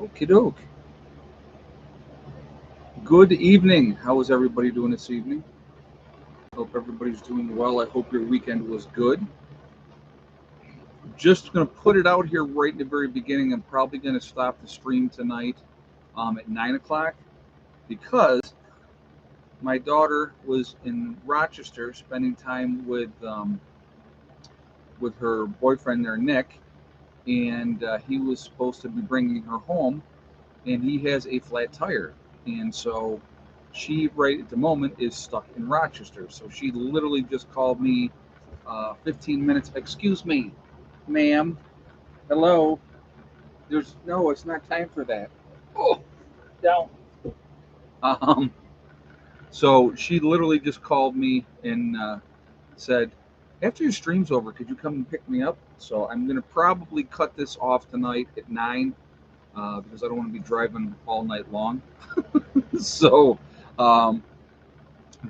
Okie doke. Good evening. How is everybody doing this evening? Hope everybody's doing well. I hope your weekend was good. Just going to put it out here right in the very beginning. I'm probably going to stop the stream tonight at 9 o'clock because my daughter was in Rochester spending time with her boyfriend there, Nick, and he was supposed to be bringing her home, and he has a flat tire. And so she, right at the moment, is stuck in Rochester. So she literally just called me 15 minutes. Excuse me, ma'am. Hello. No, it's not time for that. Oh, down. Um, so she literally just called me and said, after your stream's over, could you come and pick me up? So I'm going to probably cut this off tonight at 9 because I don't want to be driving all night long. So um,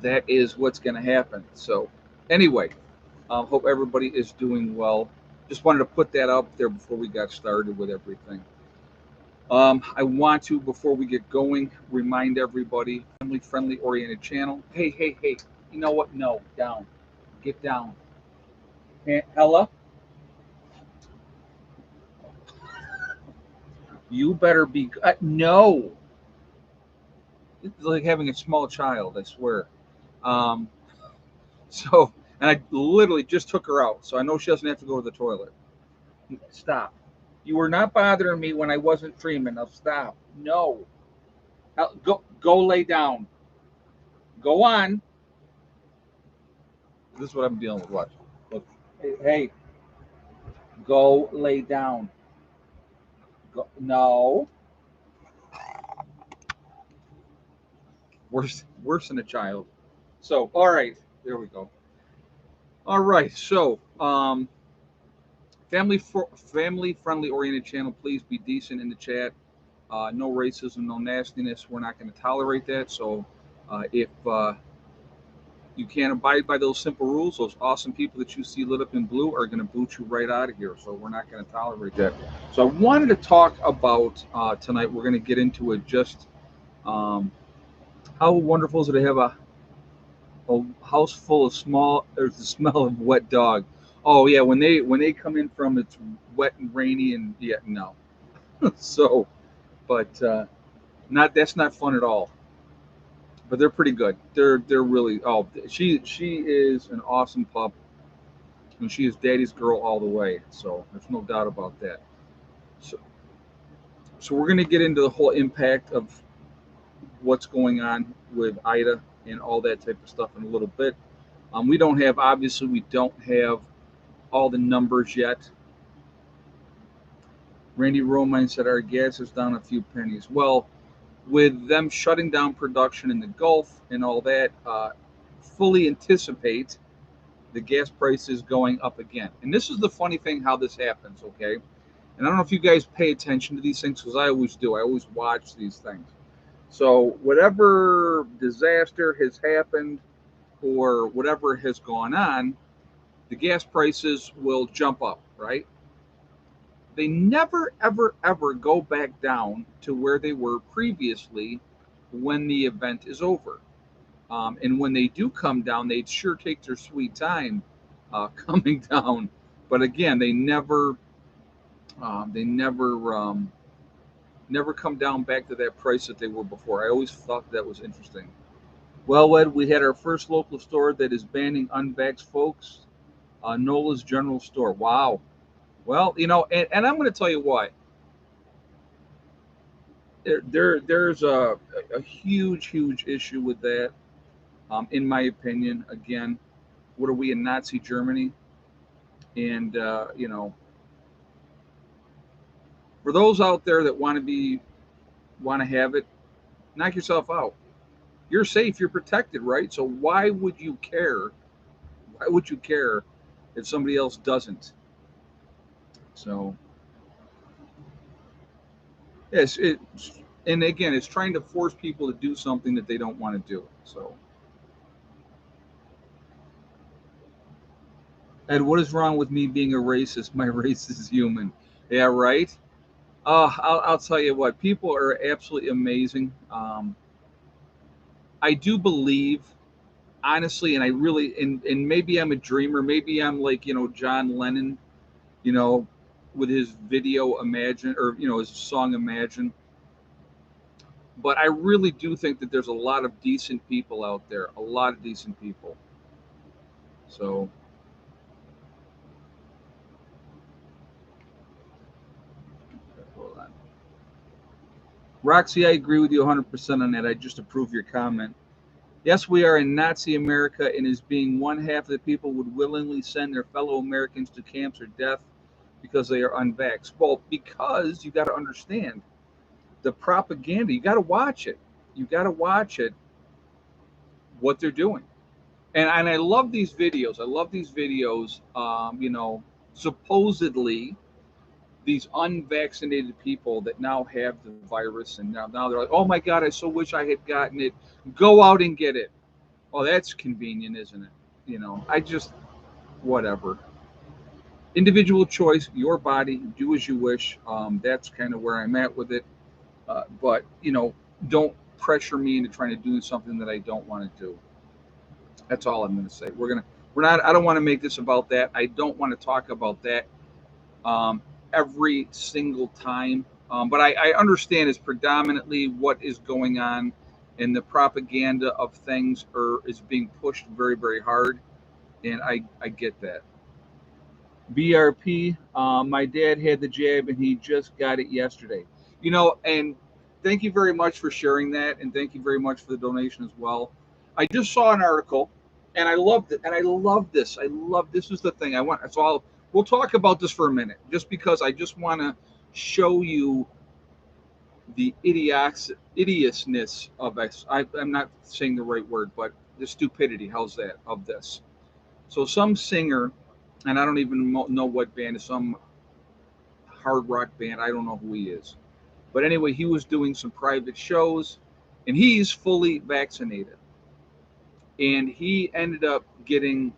that is what's going to happen. So anyway, hope everybody is doing well. Just wanted to put that up there before we got started with everything. I want to, before we get going, remind everybody, family-friendly oriented channel. Hey, hey, hey, you know what? No, down. Get down. Hella, you better be. No. It's like having a small child, I swear. Um, so, and I literally just took her out, so I know she doesn't have to go to the toilet. Stop. You were not bothering me when I wasn't streaming. Now stop. No. Go lay down. Go on. This is what I'm dealing with. Watch. Look. Hey, go lay down. Go. No. Worse than a child. So, all right. There we go. All right. So, family friendly oriented channel. Please be decent in the chat. No racism, no nastiness. We're not going to tolerate that. So, if you can't abide by those simple rules, those awesome people that you see lit up in blue are going to boot you right out of here. So we're not going to tolerate that. So I wanted to talk about tonight. We're going to get into it. Just how wonderful is it to have a house full of there's the smell of wet dog. Oh yeah, when they come in from it's wet and rainy and yeah, no. So, but that's not fun at all. But they're pretty good. They're really she is an awesome pup, and she is daddy's girl all the way. So there's no doubt about that. So we're gonna get into the whole impact of what's going on with Ida and all that type of stuff in a little bit. We don't have all the numbers yet. Randy Romine said our gas is down a few pennies. Well, with them shutting down production in the Gulf and all that, fully anticipate the gas prices going up again. And this is the funny thing how this happens, okay? And I don't know if you guys pay attention to these things because I always do. I always watch these things. So whatever disaster has happened or whatever has gone on, the gas prices will jump up, right? They never, ever, ever go back down to where they were previously when the event is over. And when they do come down, they sure take their sweet time coming down. But again, they never come down back to that price that they were before. I always thought that was interesting. Well, Ed, we had our first local store that is banning unvaxxed folks. Nola's General Store. Wow. Well, and I'm going to tell you why. There's a huge issue with that. In my opinion, again, what are we in Nazi Germany? And for those out there that want to have it, knock yourself out. You're safe, you're protected, right? So why would you care? Why would you care if somebody else doesn't? So yes, and again, it's trying to force people to do something that they don't want to do. So, Ed, what is wrong with me being a racist? My race is human. Yeah, right. I'll tell you what, people are absolutely amazing. I do believe, honestly, and I really, and maybe I'm a dreamer, maybe I'm like, John Lennon, you know, with his video Imagine, or, his song Imagine. But I really do think that there's a lot of decent people out there, a lot of decent people. So, hold on. Roxy, I agree with you 100% on that. I just approve your comment. Yes, we are in Nazi America, and as being one half of the people would willingly send their fellow Americans to camps or death because they are unvaxxed. Well, because you got to understand the propaganda. You got to watch it. You got to watch it, what they're doing. And I love these videos. I love these videos. Supposedly these unvaccinated people that now have the virus, and now they're like, oh my God, I so wish I had gotten it. Go out and get it. Oh, that's convenient, isn't it? I just, whatever. Individual choice, your body, do as you wish. That's kind of where I'm at with it. But, don't pressure me into trying to do something that I don't want to do. That's all I'm going to say. We're not, I don't want to make this about that. I don't want to talk about that um, every single time. But I understand is predominantly what is going on, and the propaganda of things is being pushed very, very hard. And I get that. BRP, my dad had the jab and he just got it yesterday. And thank you very much for sharing that, and thank you very much for the donation as well. I just saw an article, and I loved it, and I love this. This is the thing I want. So we'll talk about this for a minute, just because I just want to show you the idiotsness of X. I'm not saying the right word, but the stupidity. How's that of this? So some singer, and I don't even know what band, is some hard rock band. I don't know who he is. But anyway, he was doing some private shows, and he's fully vaccinated. And he ended up getting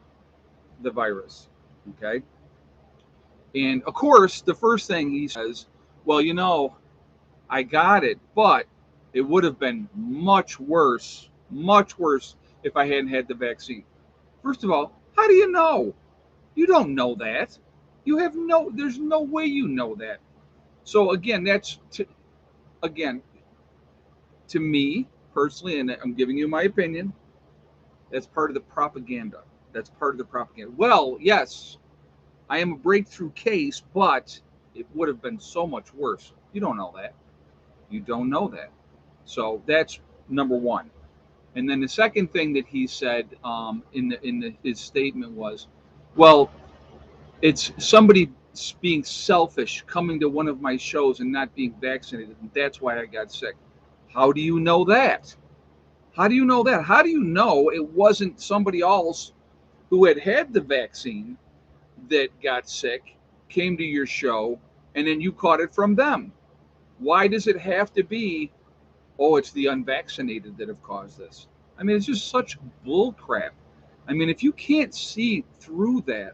the virus. Okay. And of course, the first thing he says, well, I got it, but it would have been much worse if I hadn't had the vaccine. First of all, how do you know? You don't know that. There's no way you know that. So again, again, to me personally, and I'm giving you my opinion, that's part of the propaganda. That's part of the propaganda. Well, yes, I am a breakthrough case, but it would have been so much worse. You don't know that. You don't know that. So that's number one. And then the second thing that he said his statement was, well, it's somebody being selfish coming to one of my shows and not being vaccinated, and that's why I got sick. How do you know that? How do you know that? How do you know it wasn't somebody else who had the vaccine that got sick, came to your show, and then you caught it from them? Why does it have to be, oh, it's the unvaccinated that have caused this? I mean, it's just such bull crap. I mean, if you can't see through that,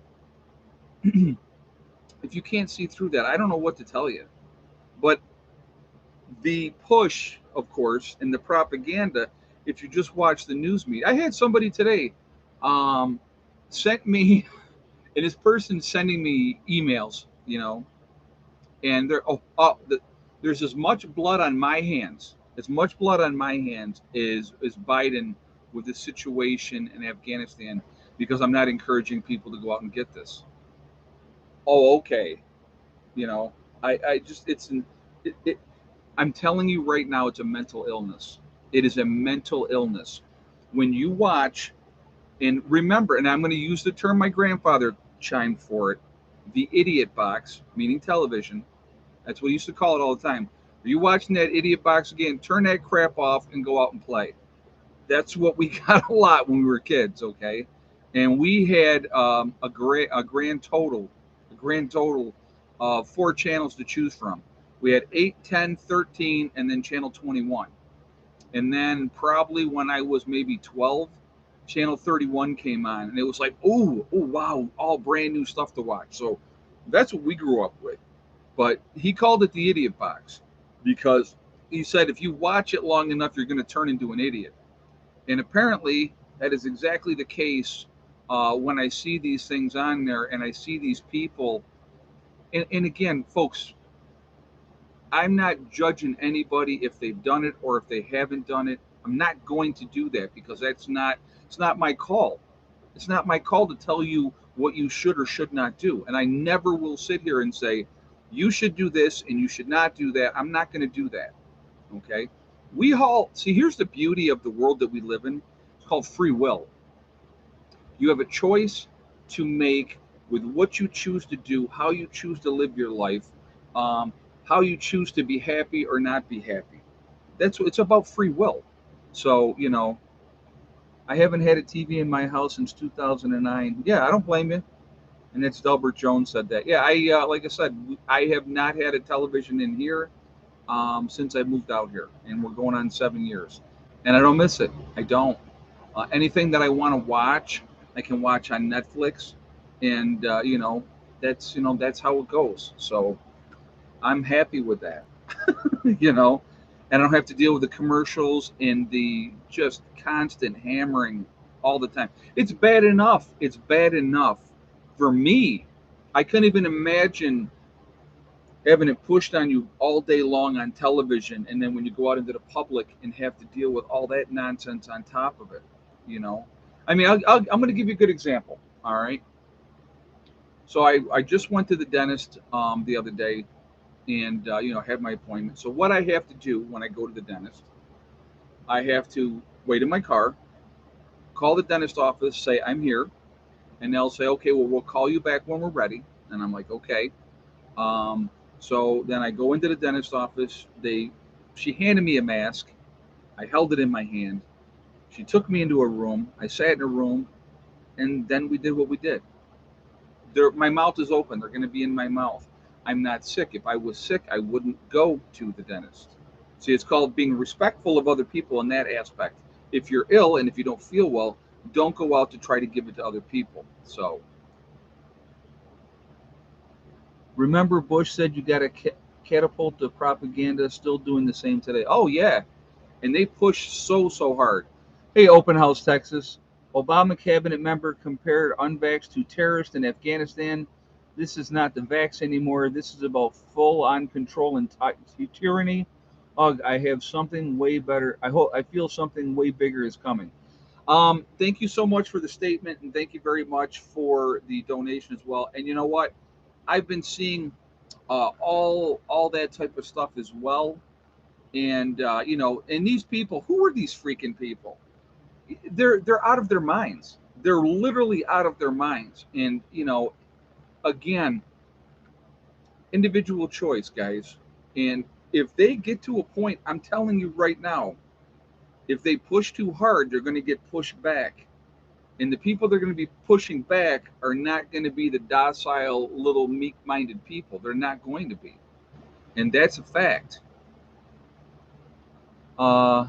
I don't know what to tell you. But the push, of course, and the propaganda, if you just watch the news media. I had somebody today um, sent me, and this person sending me emails, and there's as much blood on my hands, as Biden with the situation in Afghanistan, because I'm not encouraging people to go out and get this. Oh, okay. You know, I just, it, I'm telling you right now, it's a mental illness. It is a mental illness. When you watch, and remember, and I'm going to use the term my grandfather chimed for it, the idiot box, meaning television. That's what he used to call it all the time. Are you watching that idiot box again? Turn that crap off and go out and play. That's what we got a lot when we were kids, okay? And we had a grand total of 4 channels to choose from. We had 8, 10, 13, and then channel 21. And then probably when I was maybe 12, channel 31 came on, and it was like, oh wow, all brand new stuff to watch. So that's what we grew up with. But he called it the idiot box because he said if you watch it long enough, you're going to turn into an idiot. And apparently, that is exactly the case when I see these things on there and I see these people. And again, folks, I'm not judging anybody if they've done it or if they haven't done it. I'm not going to do that because it's not my call. It's not my call to tell you what you should or should not do. And I never will sit here and say you should do this and you should not do that. I'm not going to do that. Okay? We all see, here's the beauty of the world that we live in. It's called free will. You have a choice to make with what you choose to do, how you choose to live your life, um, how you choose to be happy or not be happy. That's what it's about, free will. So, I haven't had a TV in my house since 2009. Yeah, I don't blame you. And that's Delbert Jones said that. Yeah, like I said, I have not had a television in here since I moved out here, and we're going on 7 years, and I don't miss it. I don't. Anything that I want to watch, I can watch on Netflix, and that's how it goes. So I'm happy with that. you know, and I don't have to deal with the commercials and the just constant hammering all the time. It's bad enough. It's bad enough for me. I couldn't even imagine having it pushed on you all day long on television, and then when you go out into the public and have to deal with all that nonsense on top of it. You know, I mean, I'm going to give you a good example. All right. So I just went to the dentist the other day and had my appointment. So what I have to do when I go to the dentist, I have to wait in my car, call the dentist office, say I'm here, and they'll say, okay, well we'll call you back when we're ready. And I'm like, okay. Um, so then I go into the dentist office. She handed me a mask. I held it in my hand. She took me into a room. I sat in a room, and then we did what we did. My mouth is open. They're going to be in my mouth. I'm not sick. If I was sick, I wouldn't go to the dentist. See, it's called being respectful of other people in that aspect. If you're ill and if you don't feel well, don't go out to try to give it to other people. So remember, Bush said you got to catapult the propaganda. Still doing the same today. Oh yeah, and they push so hard. Hey, Open House, Texas. Obama cabinet member compared unvaxxed to terrorists in Afghanistan. This is not the vax anymore. This is about full-on control and tyranny. Ugh, I have something way better. I feel something way bigger is coming. Thank you so much for the statement, and thank you very much for the donation as well. And you know what? I've been seeing all that type of stuff as well. And and these people, who are these freaking people? They're out of their minds. They're literally out of their minds. And again, individual choice, guys. And if they get to a point, I'm telling you right now, if they push too hard, they're going to get pushed back. And the people they're going to be pushing back are not going to be the docile, little meek-minded people. They're not going to be, and that's a fact. Uh,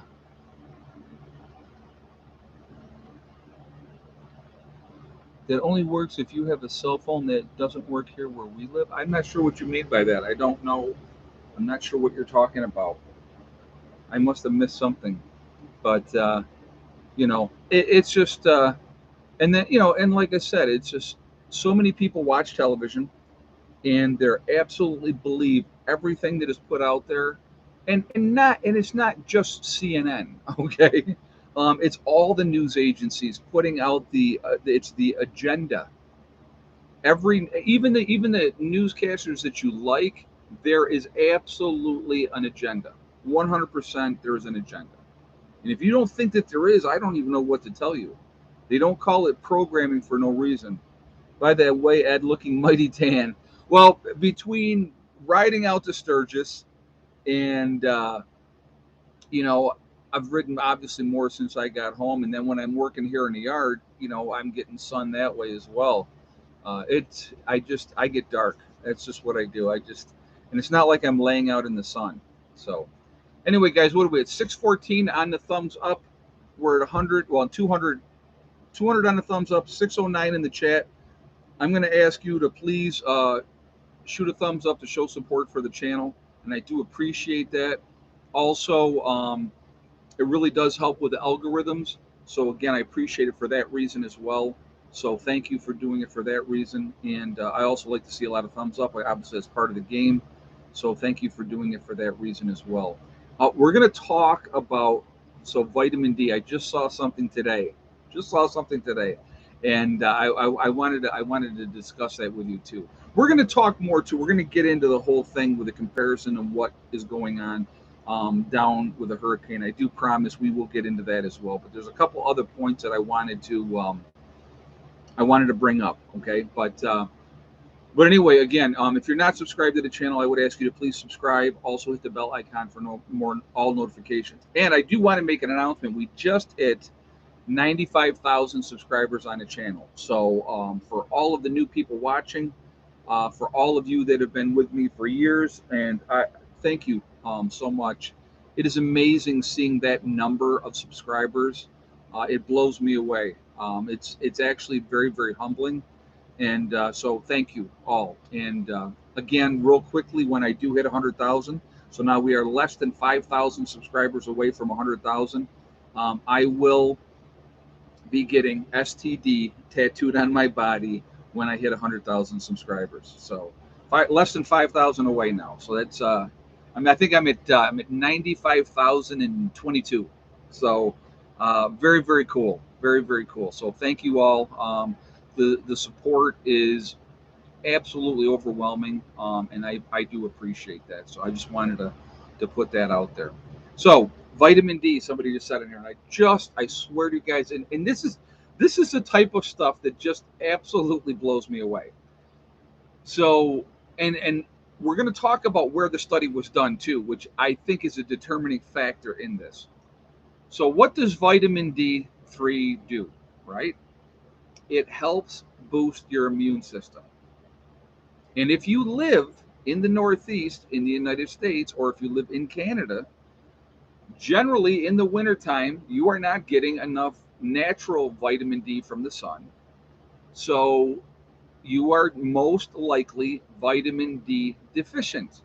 that only works if you have a cell phone that doesn't work here where we live. I'm not sure what you mean by that. I don't know. I'm not sure what you're talking about. I must have missed something. But it's just, and then and like I said, it's just so many people watch television and they're absolutely believe everything that is put out there, and it's not just CNN, okay? It's all the news agencies putting out it's the agenda. Even the newscasters that you like, there is absolutely an agenda. 100% there is an agenda. And if you don't think that there is, I don't even know what to tell you. They don't call it programming for no reason. By that way, Ed, looking mighty tan. Well, between riding out to Sturgis and you know, I've ridden obviously more since I got home, and then when I'm working here in the yard, I'm getting sun that way as well. I get dark. That's just what I do. And it's not like I'm laying out in the sun. So anyway, guys, what are we at? 614 on the thumbs up. We're at 100, well, 200 on the thumbs up, 609 in the chat. I'm going to ask you to please shoot a thumbs up to show support for the channel, and I do appreciate that. Also, it really does help with the algorithms. So again, I appreciate it for that reason as well. So thank you for doing it for that reason. And I also like to see a lot of thumbs up, obviously as part of the game. So thank you for doing it for that reason as well. We're going to talk about vitamin D. I just saw something today. And I wanted to discuss that with you too. We're going to talk more too. We're going to get into the whole thing with a comparison of what is going on down with the hurricane. I do promise we will get into that as well. But there's a couple other points that I wanted to bring up. Okay, but anyway, again, if you're not subscribed to the channel, I would ask you to please subscribe. Also, hit the bell icon for more all notifications. And I do want to make an announcement. We just hit 95,000 subscribers on the channel. So for all of the new people watching, for all of you that have been with me for years, and I thank you so much. It is amazing seeing that number of subscribers. It blows me away. It's actually very, very humbling. And so thank you all. And again, real quickly, when I do hit 100,000, so now we are less than 5,000 subscribers away from 100,000, I will be getting STD tattooed on my body when I hit 100,000 subscribers. So less than 5,000 away now. So that's I think I'm at 95,022. So very, very cool. Very, very cool. So thank you all. The support is absolutely overwhelming, and I do appreciate that. So I just wanted to put that out there. So vitamin D, somebody just said in here, and I swear to you guys, and this is the type of stuff that just absolutely blows me away. So and we're going to talk about where the study was done too, which I think is a determining factor in this. So what does vitamin D3 do, right? It helps boost your immune system. And if you live in the Northeast in the United States, or if you live in Canada, generally in the wintertime, you are not getting enough natural vitamin D from the sun. So you are most likely vitamin D deficient,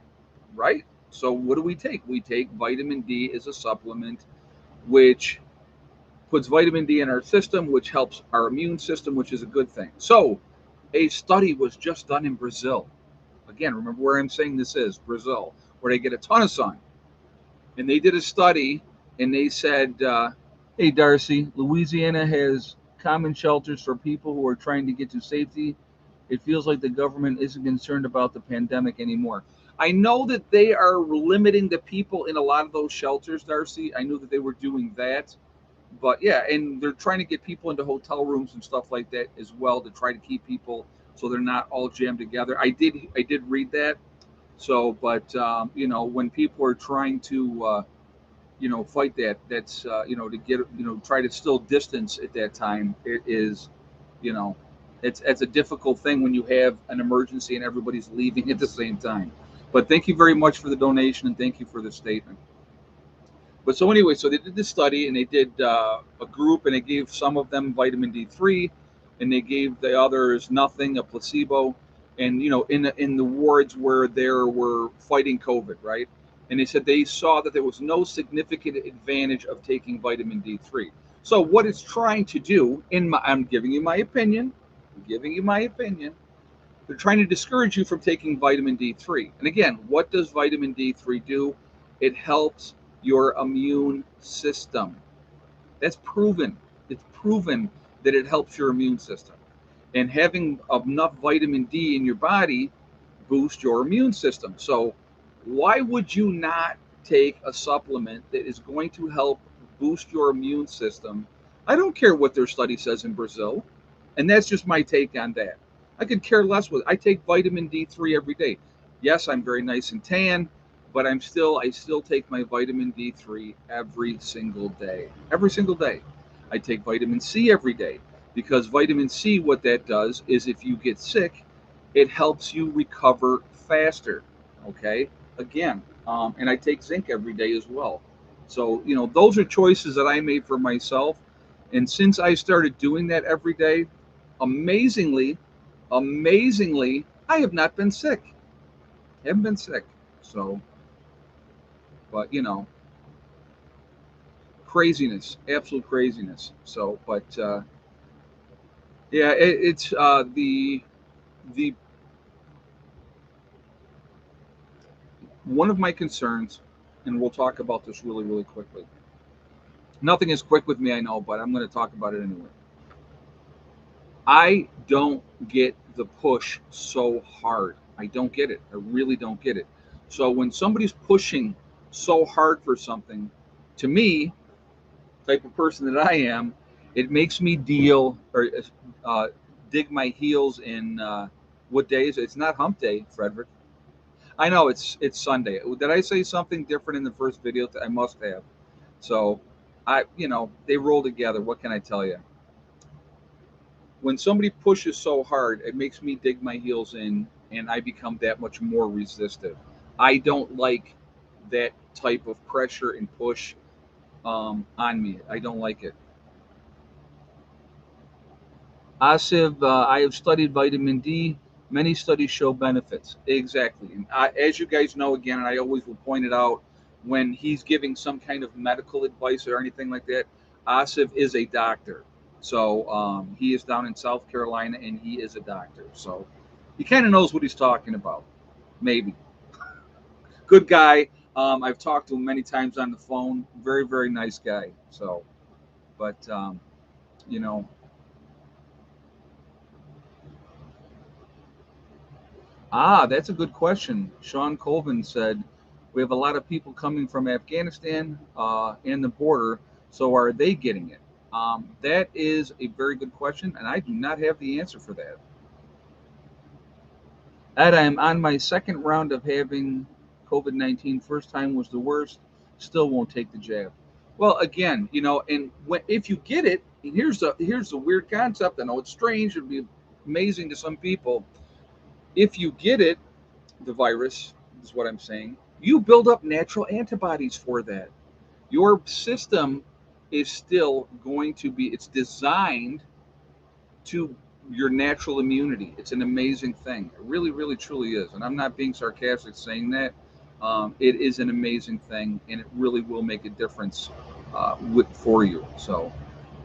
right? So what do we take? We take vitamin D as a supplement, which puts vitamin D in our system, which helps our immune system, which is a good thing. So a study was just done in Brazil. Again, remember where I'm saying this is, Brazil, where they get a ton of sun. And they did a study, and they said, hey, Darcy, Louisiana has common shelters for people who are trying to get to safety. It feels like the government isn't concerned about the pandemic anymore. I know that they are limiting the people in a lot of those shelters, Darcy. I knew that they were doing that. But yeah, and they're trying to get people into hotel rooms and stuff like that as well, to try to keep people so they're not all jammed together. I did read that. So, but when people are trying to fight that, that's to get try to still distance at that time. It is, it's a difficult thing when you have an emergency and everybody's leaving at the same time. But thank you very much for the donation, and thank you for the statement. But so anyway, so they did this study, and they did a group, and they gave some of them vitamin D3, and they gave the others nothing, a placebo, and in the wards where they were fighting COVID, right? And they said they saw that there was no significant advantage of taking vitamin D3. So what it's trying to do, I'm giving you my opinion. They're trying to discourage you from taking vitamin D3. And again, what does vitamin D3 do? It helps your immune system. That's proven. It's proven that it helps your immune system. And having enough vitamin D in your body boosts your immune system. So why would you not take a supplement that is going to help boost your immune system? I don't care what their study says in Brazil. And that's just my take on that. I could care less with it. I take vitamin D3 every day. Yes, I'm very nice and tan, but I still take my vitamin D3 every single day. Every single day. I take vitamin C every day, because vitamin C, what that does is if you get sick, it helps you recover faster. Okay? Again, and I take zinc every day as well. So, those are choices that I made for myself. And since I started doing that every day, amazingly, I have not been sick. Haven't been sick. So, but craziness, absolute craziness. So, but yeah, it's the one of my concerns, and we'll talk about this really, really quickly. Nothing is quick with me, I know, but I'm going to talk about it anyway. I don't get the push so hard. I don't get it. I really don't get it. So when somebody's pushing so hard for something, to me, type of person that I am, it makes me deal or uh, dig my heels in what days. It's not Hump Day, Frederick. I know it's Sunday. Did I say something different in the first video? I must have. So, they roll together. What can I tell you? When somebody pushes so hard, it makes me dig my heels in, and I become that much more resistive. I don't like that type of pressure and push on me. I don't like it. Asif, I have studied vitamin D. Many studies show benefits. Exactly. And as you guys know, again, and I always will point it out, when he's giving some kind of medical advice or anything like that, Asif is a doctor. So he is down in South Carolina and he is a doctor. So he kind of knows what he's talking about. Maybe. Good guy. I've talked to him many times on the phone. Very, very nice guy. So, but, you know, that's a good question. Sean Colvin said, "We have a lot of people coming from Afghanistan and the border, so are they getting it?" That is a very good question, and I do not have the answer for that. Ed, I am on my second round of having COVID 19. First time was the worst. Still won't take the jab. Well, again, and if you get it, and here's the weird concept. I know it's strange. It'd be amazing to some people. If you get it, the virus is what I'm saying, you build up natural antibodies for that. Your system is still going to be, it's designed to your natural immunity. It's an amazing thing. It really, really, truly is. And I'm not being sarcastic saying that. It is an amazing thing, and it really will make a difference for you. So,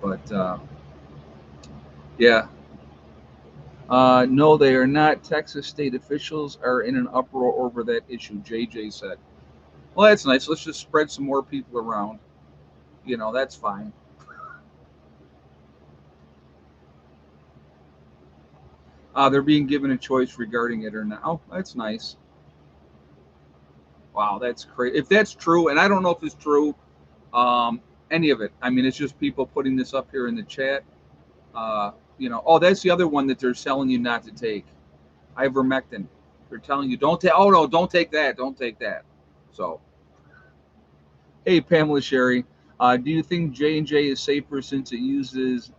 but yeah, no, they are not. Texas state officials are in an uproar over that issue, JJ said. Well, that's nice. Let's just spread some more people around. That's fine. They're being given a choice regarding it or not. Oh, that's nice. Wow, that's crazy. If that's true, and I don't know if it's true, um, any of it. I mean, it's just people putting this up here in the chat. Oh, that's the other one that they're telling you not to take. Ivermectin. They're telling you don't take. Oh no, don't take that. Don't take that. So, hey, Pamela Sherry, do you think J&J is safer since it uses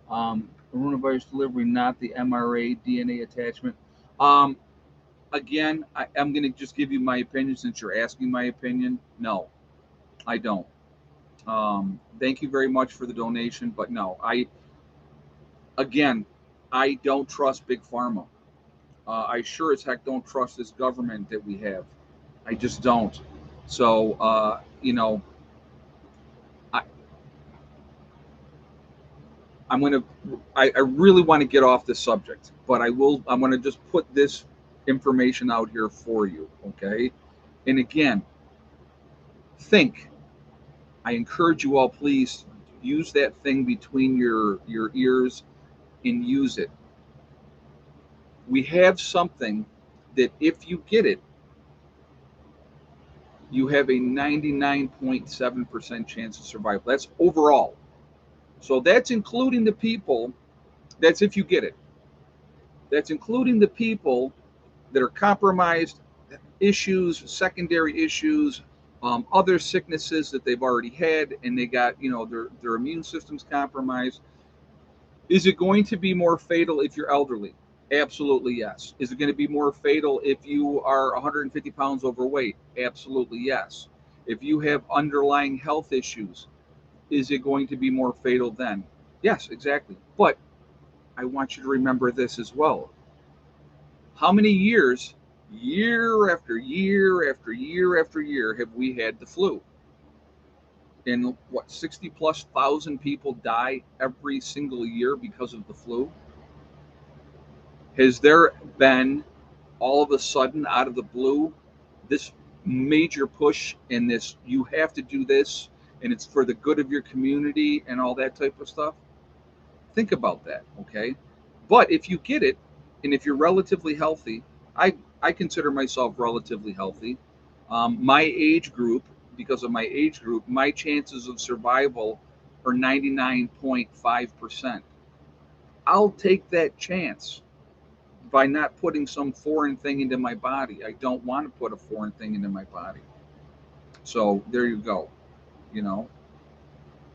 coronavirus delivery, not the mRNA DNA attachment? Um, Again, I'm going to just give you my opinion since you're asking my opinion. No, I don't. Thank you very much for the donation, but no, again, I don't trust big pharma. I sure as heck don't trust this government that we have. I just don't. So, I, I'm gonna. I really want to get off this subject, but I will. I'm gonna just put this information out here for you, okay? And again, think. I encourage you all, please use that thing between your ears and use it. We have something that if you get it, you have a 99.7% chance of survival. That's overall. So that's including the people. That's if you get it. That's including the people that are compromised, issues, secondary issues, other sicknesses that they've already had, and they got their immune system's compromised. Is it going to be more fatal if you're elderly? Absolutely yes. Is it going to be more fatal if you are 150 pounds overweight? Absolutely yes. If you have underlying health issues, is it going to be more fatal then? Yes, exactly. But I want you to remember this as well. How many years? Year after year after year after year have we had the flu. And what, 60 plus thousand people die every single year because of the flu? Has there been all of a sudden out of the blue this major push and this you have to do this and it's for the good of your community and all that type of stuff? Think about that, okay? But if you get it, and if you're relatively healthy, I consider myself relatively healthy. My age group, because of my age group, my chances of survival are 99.5%. I'll take that chance by not putting some foreign thing into my body. I don't want to put a foreign thing into my body. So there you go, you know.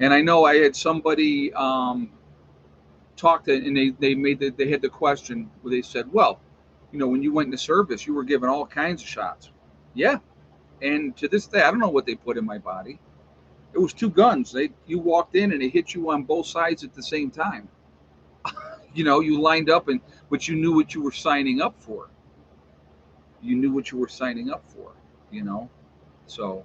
And I know I had somebody talked to, and they had the question where they said, well, when you went into service, you were given all kinds of shots. Yeah, and to this day, I don't know what they put in my body. It was two guns. You walked in and they hit you on both sides at the same time. You lined up, and but you knew what you were signing up for. You knew what you were signing up for. You know, so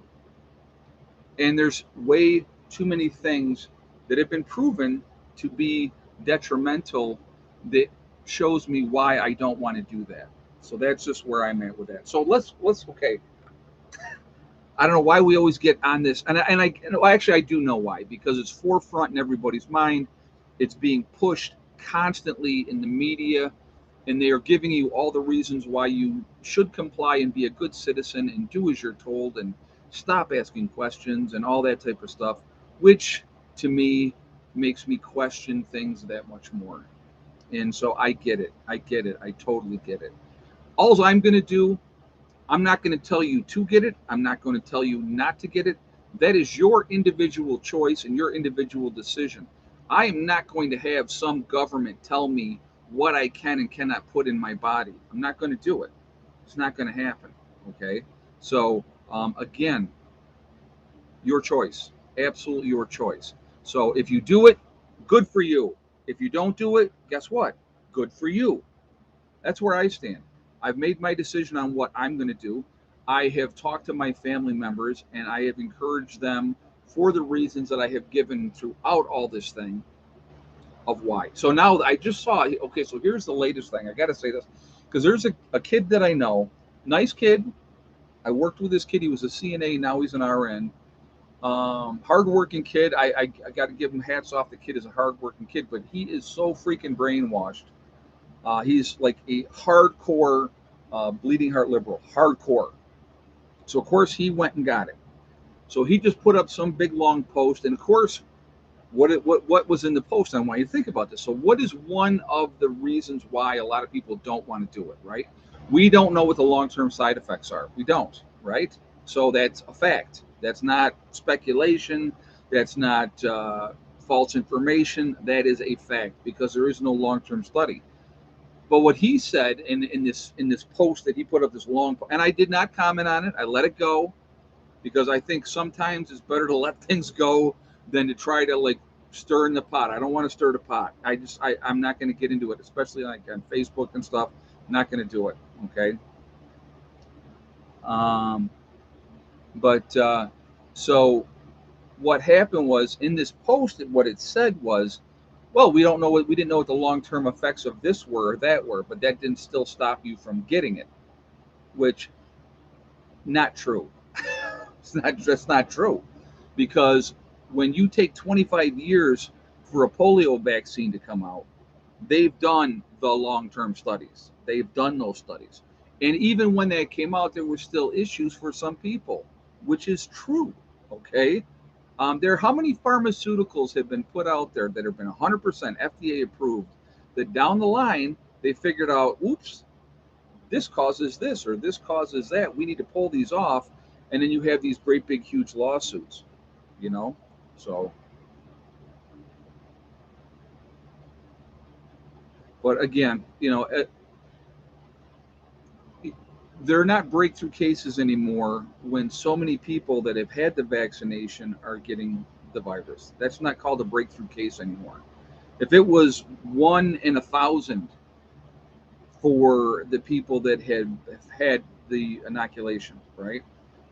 and there's way too many things that have been proven to be detrimental that shows me why I don't want to do that. So that's just where I'm at with that. So let's okay. I don't know why we always get on this, actually I do know why, because it's forefront in everybody's mind. It's being pushed constantly in the media, and they are giving you all the reasons why you should comply and be a good citizen and do as you're told and stop asking questions and all that type of stuff, which to me makes me question things that much more. And so I get it. I get it. I totally get it. All I'm going to do, I'm not going to tell you to get it. I'm not going to tell you not to get it. That is your individual choice and your individual decision. I am not going to have some government tell me what I can and cannot put in my body. I'm not going to do it. It's not going to happen. Okay. So, again, your choice. Absolutely your choice. So if you do it, good for you. If you don't do it, guess what? Good for you. That's where I stand. I've made my decision on what I'm going to do. I have talked to my family members and I have encouraged them for the reasons that I have given throughout all this thing of why. So now I just saw, okay, so here's the latest thing. I got to say this because there's a kid that I know, nice kid. I worked with this kid. He was a CNA. Now he's an RN. Hardworking kid. I got to give him hats off. The kid is a hardworking kid, but he is so freaking brainwashed. He's like a hardcore bleeding heart liberal, hardcore. So of course he went and got it. So he just put up some big long post, and of course, what was in the post? I want you to think about this. So what is one of the reasons why a lot of people don't want to do it? Right? We don't know what the long-term side effects are. We don't. Right? So that's a fact. That's not speculation. That's not false information. That is a fact because there is no long-term study. But what he said in this post that he put up, this long, and I did not comment on it. I let it go because I think sometimes it's better to let things go than to try to like stir in the pot. I don't want to stir the pot. I'm not going to get into it, especially like on Facebook and stuff. I'm not going to do it. Okay. Um, but so what happened was in this post, what it said was, well, we didn't know what the long term effects of this were or that were, but that didn't still stop you from getting it, which not true. That's not true, because when you take 25 years for a polio vaccine to come out, they've done the long term studies. They've done those studies, and even when that came out, there were still issues for some people, which is true. Okay, how many pharmaceuticals have been put out there that have been 100% FDA approved that down the line they figured out, oops, this causes this or this causes that. We need to pull these off. And then you have these great big huge lawsuits, you know? So, but again, they're not breakthrough cases anymore when so many people that have had the vaccination are getting the virus. That's not called a breakthrough case anymore. If it was 1 in 1,000 for the people that had had the inoculation, right?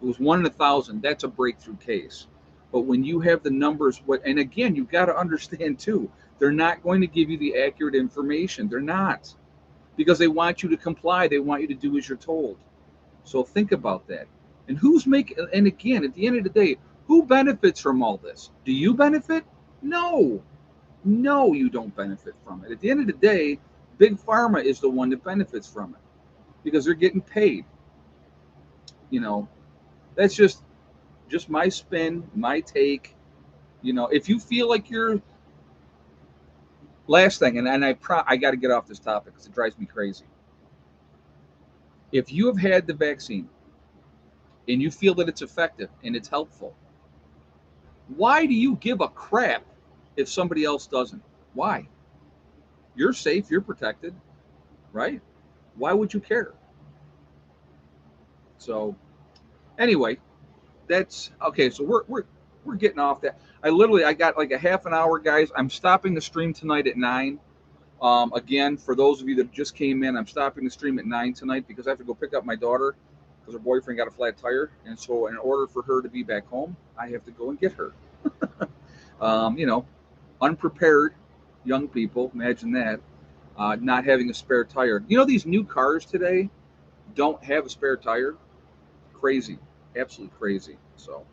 It was 1 in 1,000. That's a breakthrough case. But when you have the numbers, and again, you've got to understand too, they're not going to give you the accurate information. They're not, because they want you to comply. They want you to do as you're told. So think about that. And who's making? And again, at the end of the day, who benefits from all this? Do you benefit? No, no, you don't benefit from it. At the end of the day, big pharma is the one that benefits from it because they're getting paid. You know, that's just my spin, my take. If you feel like you're last thing, and I got to get off this topic because it drives me crazy. If you have had the vaccine and you feel that it's effective and it's helpful, why do you give a crap if somebody else doesn't? Why? You're safe, you're protected, right? Why would you care? So anyway, that's okay. So we're getting off that. I got like a half an hour, guys. I'm stopping the stream tonight at 9. Again, for those of you that just came in, I'm stopping the stream at 9 tonight because I have to go pick up my daughter because her boyfriend got a flat tire, and so in order for her to be back home, I have to go and get her. You know, unprepared young people, imagine that, not having a spare tire. These new cars today don't have a spare tire. Crazy, absolutely crazy. So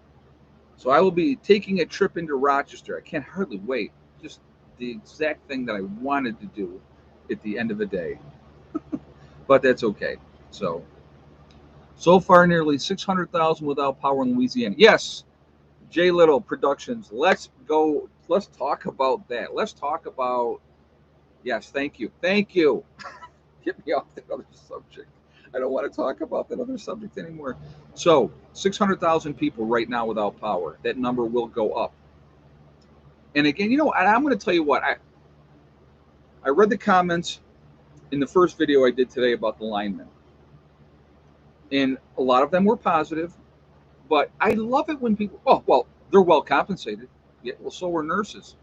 I will be taking a trip into Rochester. I can't hardly wait. Just the exact thing that I wanted to do at the end of the day. But that's okay. So far, nearly 600,000 without power in Louisiana. Yes, J Little Productions. Let's go. Let's talk about that. Let's talk about. Yes, thank you. Thank you. Get me off that other subject. I don't want to talk about that other subject anymore. So, 600,000 people right now without power. That number will go up. And again, I'm going to tell you what. I read the comments in the first video I did today about the linemen. And a lot of them were positive. But I love it when people, oh, well, they're well compensated. Yeah, well, so are nurses.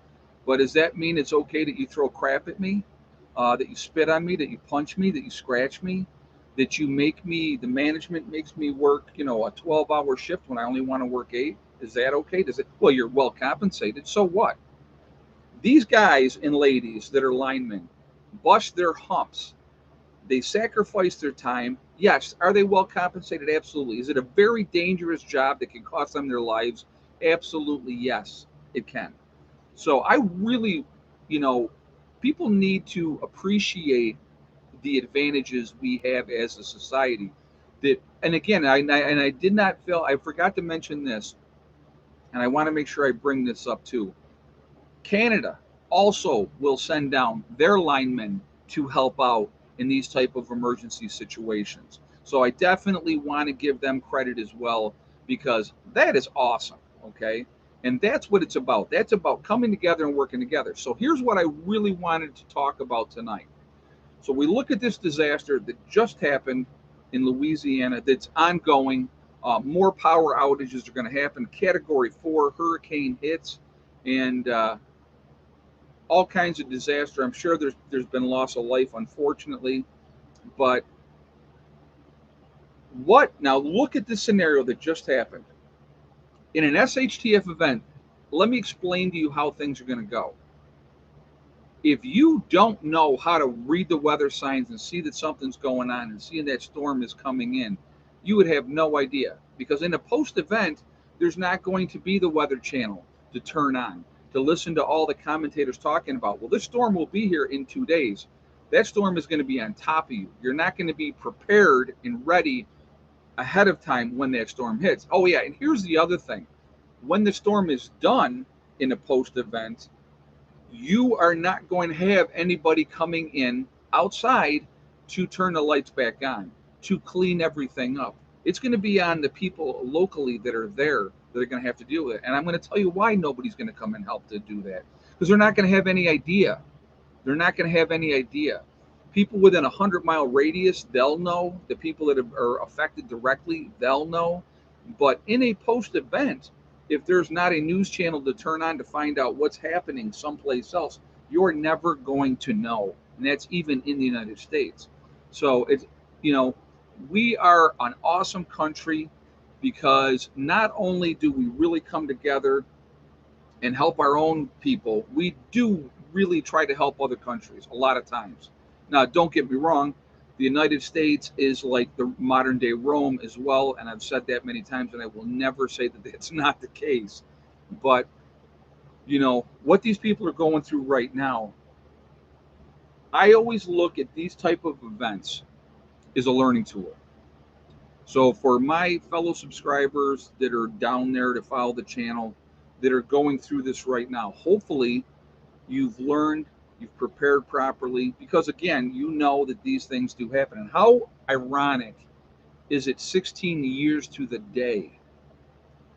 But does that mean it's okay that you throw crap at me, that you spit on me, that you punch me, that you scratch me, that you make me, the management makes me work, a 12-hour shift when I only want to work 8? Is that okay? Well, you're well compensated. So what? These guys and ladies that are linemen bust their humps. They sacrifice their time. Yes. Are they well compensated? Absolutely. Is it a very dangerous job that can cost them their lives? Absolutely, yes, it can. So I really, people need to appreciate the advantages we have as a society. And again, I did not feel, I forgot to mention this, and I want to make sure I bring this up too. Canada also will send down their linemen to help out in these type of emergency situations. So I definitely want to give them credit as well because that is awesome, okay? And that's what it's about. That's about coming together and working together. So here's what I really wanted to talk about tonight. So we look at this disaster that just happened in Louisiana that's ongoing. More power outages are going to happen. Category 4 hurricane hits, and all kinds of disaster. I'm sure there's been loss of life, unfortunately. But now look at this scenario that just happened. In an SHTF event, let me explain to you how things are going to go. If you don't know how to read the weather signs and see that something's going on and seeing that storm is coming in, you would have no idea. Because in a post-event, there's not going to be the Weather Channel to turn on, to listen to all the commentators talking about, well, this storm will be here in 2 days. That storm is going to be on top of you. You're not going to be prepared and ready ahead of time when that storm hits. Oh, yeah, and here's the other thing. When the storm is done in a post-event, you are not going to have anybody coming in outside to turn the lights back on, to clean everything up. It's going to be on the people locally that are there that are going to have to deal with it. And I'm going to tell you why nobody's going to come and help to do that. Because they're not going to have any idea. They're not going to have any idea. People within a 100-mile radius, they'll know. The people that are affected directly, they'll know. But in a post-event, if there's not a news channel to turn on to find out what's happening someplace else, you're never going to know. And that's even in the United States. So it's, you know, we are an awesome country because not only do we really come together and help our own people, we do really try to help other countries a lot of times. Now, don't get me wrong, the United States is like the modern day Rome as well, and I've said that many times, and I will never say that that's not the case. But what these people are going through right now, I always look at these type of events as a learning tool. So for my fellow subscribers that are down there to follow the channel, that are going through this right now, hopefully you've learned, you've prepared properly, because again, you know that these things do happen. And how ironic is it 16 years to the day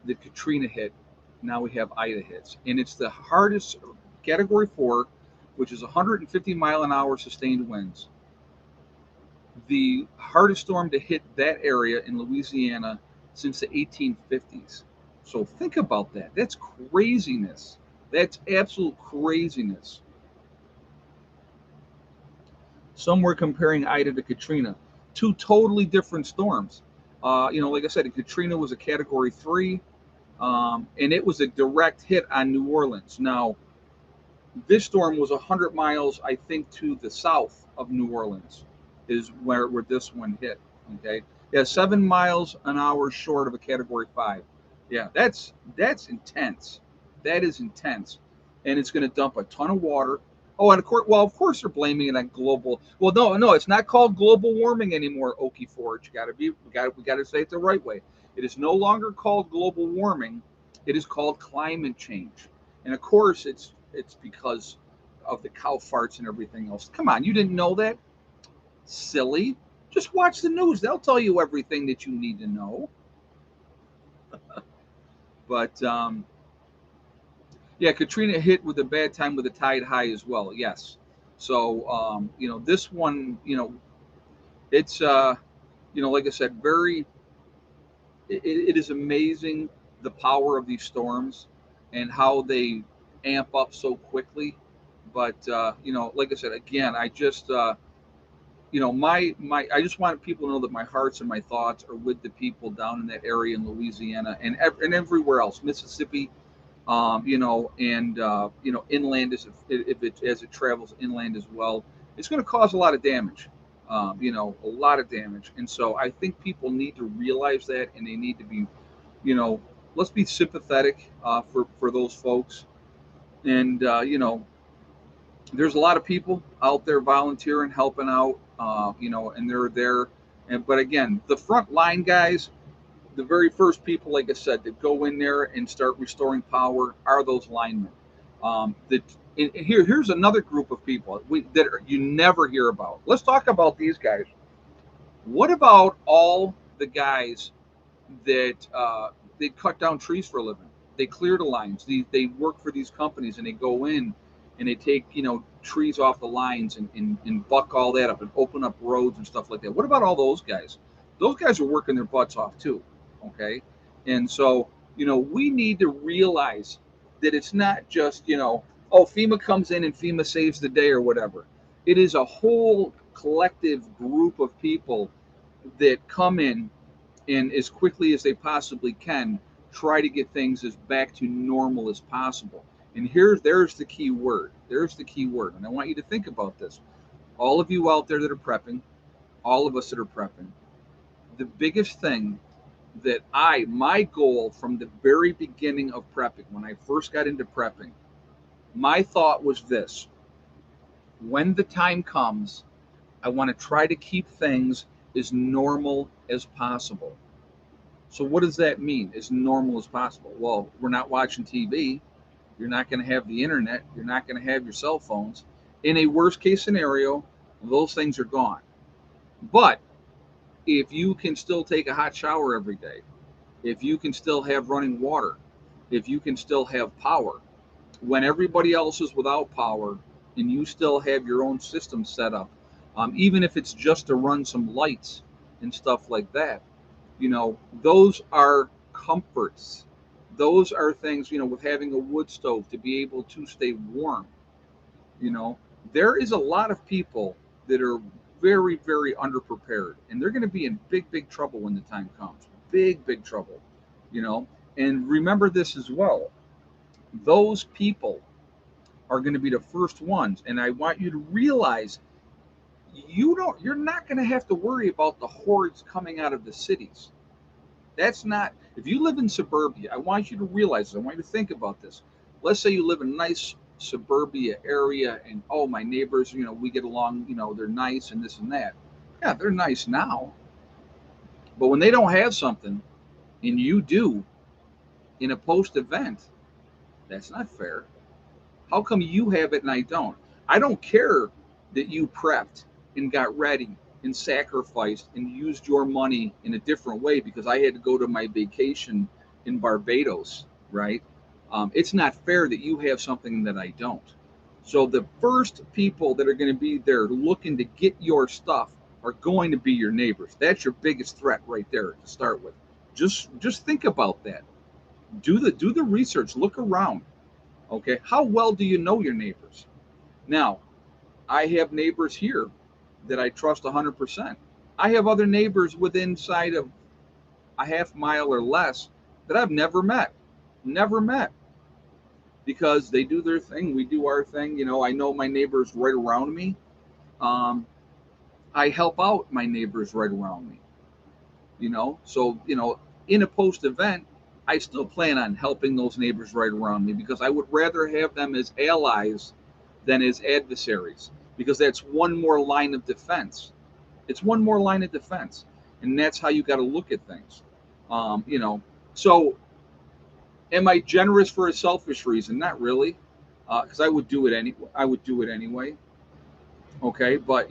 that Katrina hit, now we have Ida hits. And it's the hardest, category 4, which is 150-mile-an-hour sustained winds, the hardest storm to hit that area in Louisiana since the 1850s. So think about that. That's craziness. That's absolute craziness. Some were comparing Ida to Katrina, two totally different storms. Like I said, Katrina was a category 3, and it was a direct hit on New Orleans. Now, this storm was 100 miles, I think, to the south of New Orleans, is where this one hit. Okay, yeah, 7 miles an hour short of a Category 5. Yeah, that's intense. That is intense, and it's going to dump a ton of water. Oh, and of course, they're blaming it on global. Well, no, it's not called global warming anymore. Okie Forge, we got to say it the right way. It is no longer called global warming. It is called climate change, and of course, it's because of the cow farts and everything else. Come on, you didn't know that? Silly. Just watch the news. They'll tell you everything that you need to know. But yeah, Katrina hit with a bad time with a tide high as well. Yes. So this one, it's like I said, very. It is amazing the power of these storms and how they amp up so quickly. But like I said, again, I just my I just want people to know that my hearts and my thoughts are with the people down in that area in Louisiana and everywhere else, Mississippi, and inland if it as it travels inland as well, it's going to cause a lot of damage, a lot of damage. And so I think people need to realize that, and they need to be, let's be sympathetic for those folks, and there's a lot of people out there volunteering, helping out, and they're there. But again, the front line guys, the very first people, like I said, that go in there and start restoring power are those linemen. Here's another group of people you never hear about. Let's talk about these guys. What about all the guys that they cut down trees for a living? They clear the lines. They work for these companies, and they go in and they take trees off the lines and buck all that up and open up roads and stuff like that. What about all those guys? Those guys are working their butts off too. Okay, and so we need to realize that it's not just FEMA comes in and FEMA saves the day or whatever. It is a whole collective group of people that come in and as quickly as they possibly can try to get things as back to normal as possible. And there's the key word. There's the key word. And I want you to think about this. All of you out there that are prepping, all of us that are prepping, the biggest thing that my goal from the very beginning of prepping, when I first got into prepping, my thought was this: when the time comes, I want to try to keep things as normal as possible. So what does that mean? As normal as possible? Well, we're not watching TV. You're not going to have the internet. You're not going to have your cell phones. In a worst case scenario, those things are gone. But if you can still take a hot shower every day, if you can still have running water, if you can still have power, when everybody else is without power and you still have your own system set up, even if it's just to run some lights and stuff like that, those are comforts. Those are things, with having a wood stove to be able to stay warm. There is a lot of people that are very, very underprepared, and they're going to be in big, big trouble when the time comes. Big, big trouble, you know. And remember this as well. Those people are going to be the first ones, and I want you to realize you're not going to have to worry about the hordes coming out of the cities. That's not, if you live in suburbia, I want you to realize this. I want you to think about this. Let's say you live in a nice suburbia area and, oh, my neighbors, we get along, they're nice and this and that. Yeah, they're nice now. But when they don't have something and you do in a post event, that's not fair. How come you have it and I don't? I don't care that you prepped and got ready and sacrificed and used your money in a different way because I had to go to my vacation in Barbados, right? It's not fair that you have something that I don't. So the first people that are going to be there looking to get your stuff are going to be your neighbors. That's your biggest threat right there to start with. Just think about that. Do the research. Look around. Okay, how well do you know your neighbors? Now, I have neighbors here that I trust 100%. I have other neighbors within inside of a half mile or less that I've never met, because they do their thing, we do our thing. I know my neighbors right around me. Um, I help out my neighbors right around me. So in a post event, I still plan on helping those neighbors right around me because I would rather have them as allies than as adversaries, because that's one more line of defense. It's one more line of defense, and that's how you got to look at things. So am I generous for a selfish reason? Not really, because I would do it anyway. Okay, but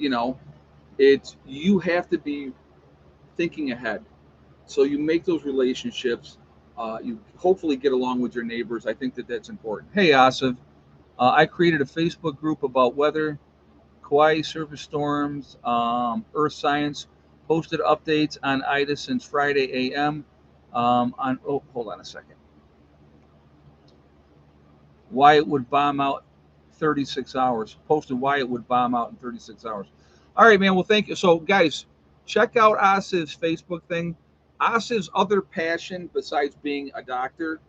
it's, you have to be thinking ahead. So you make those relationships. You hopefully get along with your neighbors. I think that that's important. Hey, Asif, I created a Facebook group about weather, Kauai surface storms, earth science, posted updates on Ida since Friday a.m. Hold on a second. Why it would bomb out 36 hours. Posted why it would bomb out in 36 hours. All right, man. Well, thank you. So, guys, check out Asif's Facebook thing. Asif's other passion besides being a doctor,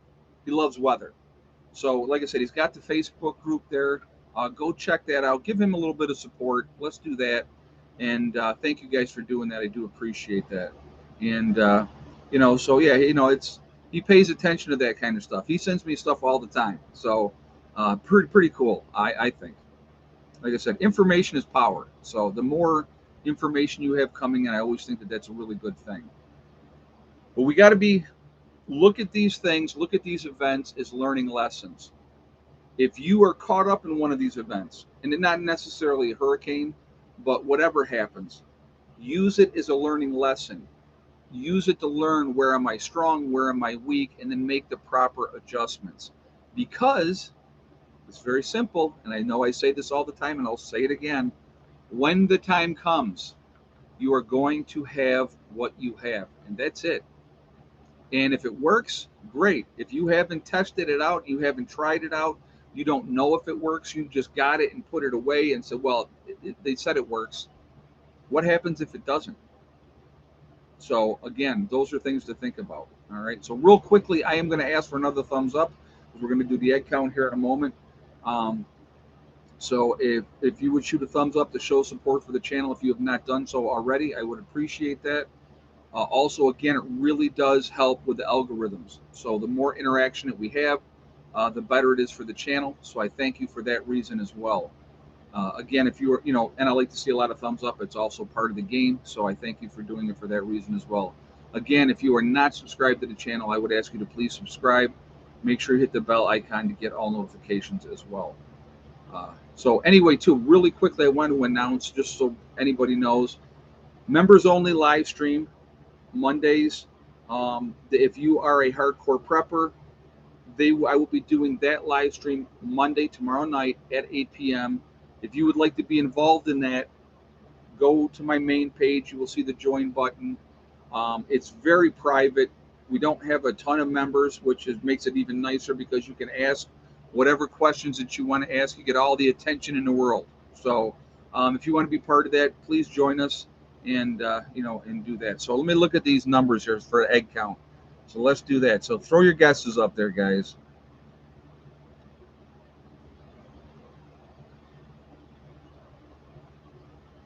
he loves weather. So, like I said, he's got the Facebook group there. Go check that out. Give him a little bit of support. Let's do that. And thank you guys for doing that. I do appreciate that. And so yeah, it's, he pays attention to that kind of stuff. He sends me stuff all the time. So pretty cool. I think. Like I said, information is power. So the more information you have coming in, I always think that that's a really good thing. But we got to look at these things, look at these events as learning lessons. If you are caught up in one of these events, and it's not necessarily a hurricane, but whatever happens, use it as a learning lesson. Use it to learn, where am I strong, where am I weak, and then make the proper adjustments. Because it's very simple, and I know I say this all the time, and I'll say it again. When the time comes, you are going to have what you have, and that's it. And if it works, great. If you haven't tested it out, you haven't tried it out, you don't know if it works, you just got it and put it away and said, well, they said it works. What happens if it doesn't? So again, those are things to think about. All right. So real quickly, I am going to ask for another thumbs up. We're going to do the egg count here in a moment. So if you would shoot a thumbs up to show support for the channel, if you have not done so already, I would appreciate that. Also, again, it really does help with the algorithms. So the more interaction that we have, the better it is for the channel. So I thank you for that reason as well. Again, if you are, and I like to see a lot of thumbs up, it's also part of the game. So I thank you for doing it for that reason as well. Again, if you are not subscribed to the channel, I would ask you to please subscribe. Make sure you hit the bell icon to get all notifications as well. So anyway, too, really quickly, I want to announce, just so anybody knows, members only live stream Mondays. If you are a hardcore prepper, I will be doing that live stream Monday, tomorrow night at 8 p.m. If you would like to be involved in that, go to my main page. You will see the join button. It's very private. We don't have a ton of members, which makes it even nicer because you can ask whatever questions that you want to ask. You get all the attention in the world. So If you want to be part of that, please join us and and do that. So let me look at these numbers here for egg count. So let's do that. So throw your guesses up there, guys.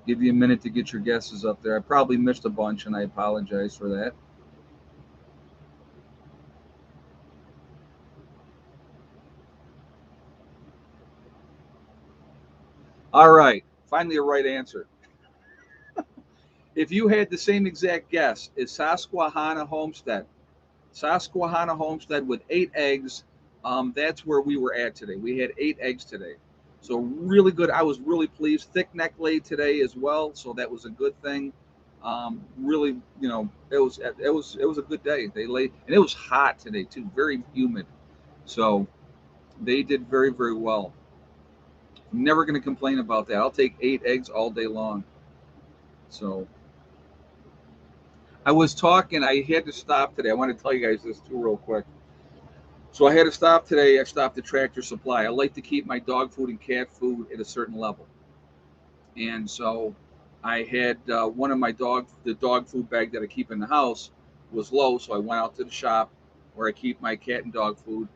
Give you a minute to get your guesses up there. I probably missed a bunch, and I apologize for that. All right, finally a right answer. If you had the same exact guess as Susquehanna Homestead with 8 eggs, that's where we were at today. We had 8 eggs today. So really good. I was really pleased. Thick neck laid today as well, so that was a good thing. Really, it was a good day. They laid, and it was hot today too, very humid. So they did very, very well. I'm never going to complain about that. I'll take 8 eggs all day long. So I was talking. I had to stop today. I want to tell you guys this too, real quick. So I had to stop today. I stopped at Tractor Supply. I like to keep my dog food and cat food at a certain level, and so I had one of the dog food bag that I keep in the house was low. So I went out to the shop where I keep my cat and dog food,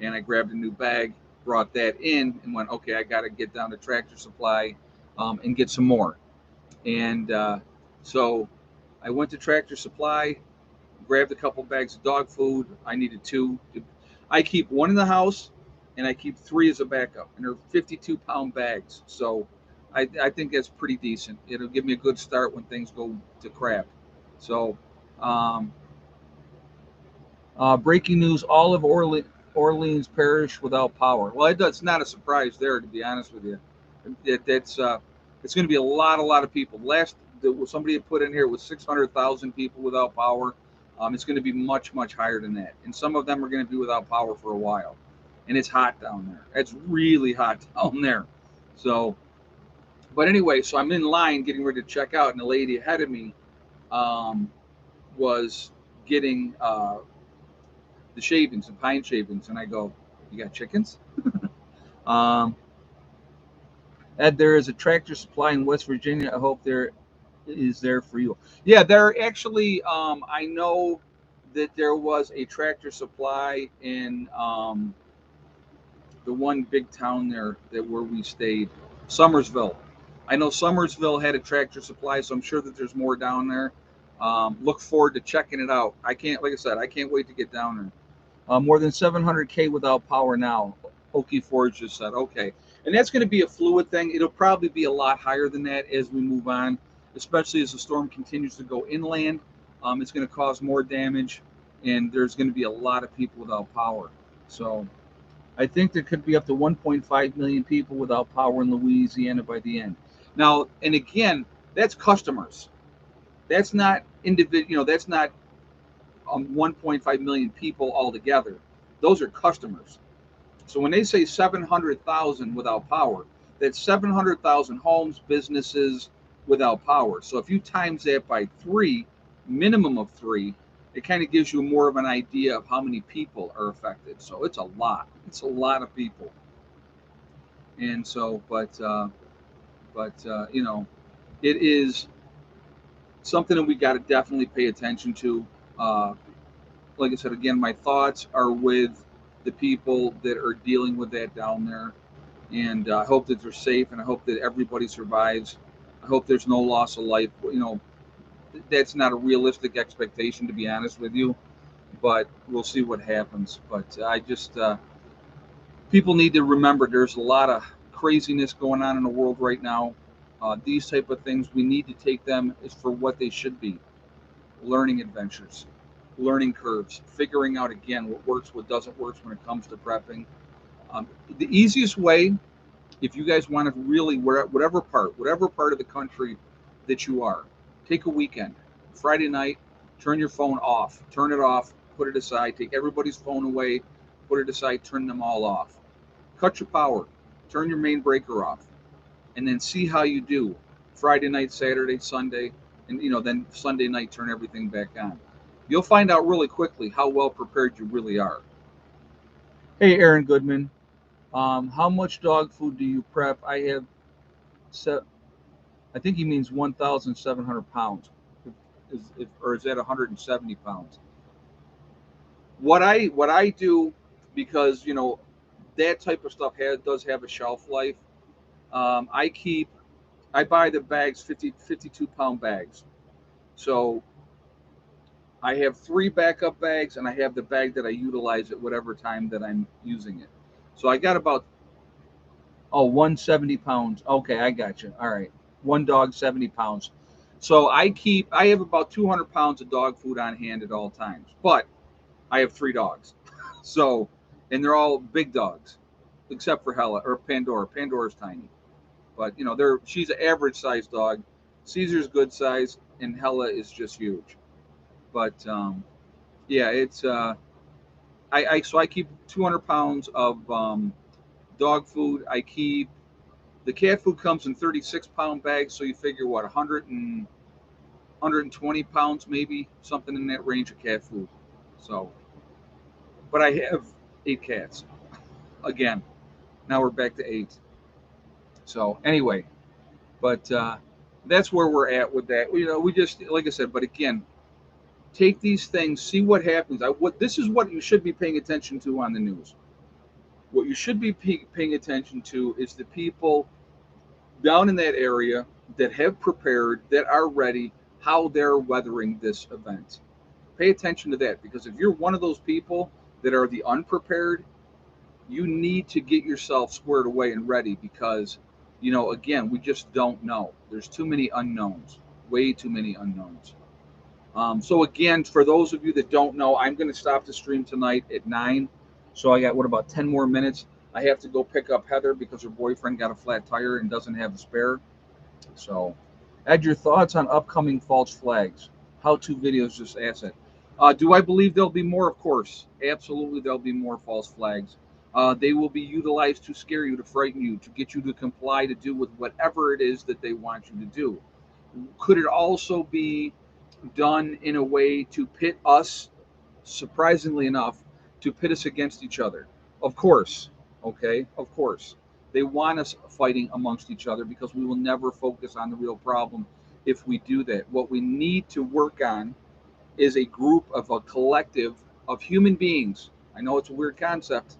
and I grabbed a new bag, brought that in, and went, okay, I got to get down to Tractor Supply and get some more. And so I went to Tractor Supply, grabbed a couple bags of dog food. I needed two. I keep one in the house, and I keep three as a backup, and they're 52-pound bags. So I think that's pretty decent. It'll give me a good start when things go to crap. So, um, breaking news: all of Orleans Parish without power. Well, it's not a surprise there, to be honest with you. That's it's going to be a lot of people. Somebody had put in here was 600,000 people without power. It's going to be much, much higher than that, and some of them are going to be without power for a while. And it's hot down there. It's really hot down there. So, but anyway, so I'm in line getting ready to check out, and the lady ahead of me um, was getting the shavings and pine shavings, and I go, "You got chickens?" Um, Ed, there is a Tractor Supply in West Virginia. I hope there is there for you. Yeah, there actually. I know that there was a Tractor Supply in the one big town there that where we stayed, Summersville. I know Summersville had a Tractor Supply, so I'm sure that there's more down there. Look forward to checking it out. Like I said, I can't wait to get down there. More than 700K without power now. Okie Forge just said, okay. And that's going to be a fluid thing. It'll probably be a lot higher than that as we move on, especially as the storm continues to go inland. It's going to cause more damage, and there's going to be a lot of people without power. So I think there could be up to 1.5 million people without power in Louisiana by the end. Now, and again, that's customers. That's not individual. That's not 1.5 million people altogether. Those are customers. So when they say 700,000 without power, that's 700,000 homes, businesses without power. So if you times that by three, minimum of three, it kind of gives you more of an idea of how many people are affected. So it's a lot. It's a lot of people. And so, it is something that we got to definitely pay attention to. Like I said, again, my thoughts are with the people that are dealing with that down there, and I hope that they're safe, and I hope that everybody survives. I hope there's no loss of life. That's not a realistic expectation, to be honest with you, but we'll see what happens. But I just people need to remember there's a lot of craziness going on in the world right now. These type of things, we need to take them as for what they should be: learning adventures, learning curves, figuring out again what works, what doesn't work when it comes to prepping. The easiest way, if you guys want to really, whatever part of the country that you are, take a weekend, Friday night, turn your phone off, turn it off, put it aside, take everybody's phone away, put it aside, turn them all off. Cut your power, turn your main breaker off, and then see how you do Friday night, Saturday, Sunday, and then Sunday night, turn everything back on. You'll find out really quickly how well prepared you really are. Hey, Aaron Goodman. How much dog food do you prep? I have I think he means 1,700 pounds. Or is that 170 pounds? What I do, because that type of stuff does have a shelf life. I keep I buy the bags, 52 pound bags. So I have three backup bags, and I have the bag that I utilize at whatever time that I'm using it. So I got about 170 pounds. Okay, I got you. All right, one dog, 70 pounds. So I have about 200 pounds of dog food on hand at all times. But I have three dogs, so and they're all big dogs, except for Hella or Pandora. Pandora's tiny, but she's an average sized dog. Caesar's good size, and Hella is just huge. But yeah, it's I keep 200 pounds of dog food. I keep the cat food comes in 36-pound bags, so you figure what 120 pounds, maybe something in that range of cat food. So, but I have 8 cats again. Now we're back to 8. So anyway, but that's where we're at with that. We just, like I said, but again, take these things, see what happens. This is what you should be paying attention to on the news. What you should be paying attention to is the people down in that area that have prepared, that are ready, how they're weathering this event. Pay attention to that, because if you're one of those people that are the unprepared, you need to get yourself squared away and ready, because again, we just don't know. There's too many unknowns, way too many unknowns. So again, for those of you that don't know, I'm going to stop the stream tonight at 9. So I got, about 10 more minutes. I have to go pick up Heather because her boyfriend got a flat tire and doesn't have a spare. So add your thoughts on upcoming false flags. How-to videos, just ask it. Do I believe there'll be more? Of course. Absolutely, there'll be more false flags. They will be utilized to scare you, to frighten you, to get you to comply, to do with whatever it is that they want you to do. Could it also be done in a way to pit us, surprisingly enough, to pit us against each other? Of course. Okay, of course. They want us fighting amongst each other, because we will never focus on the real problem if we do that. What we need to work on is a collective of human beings. I know it's a weird concept,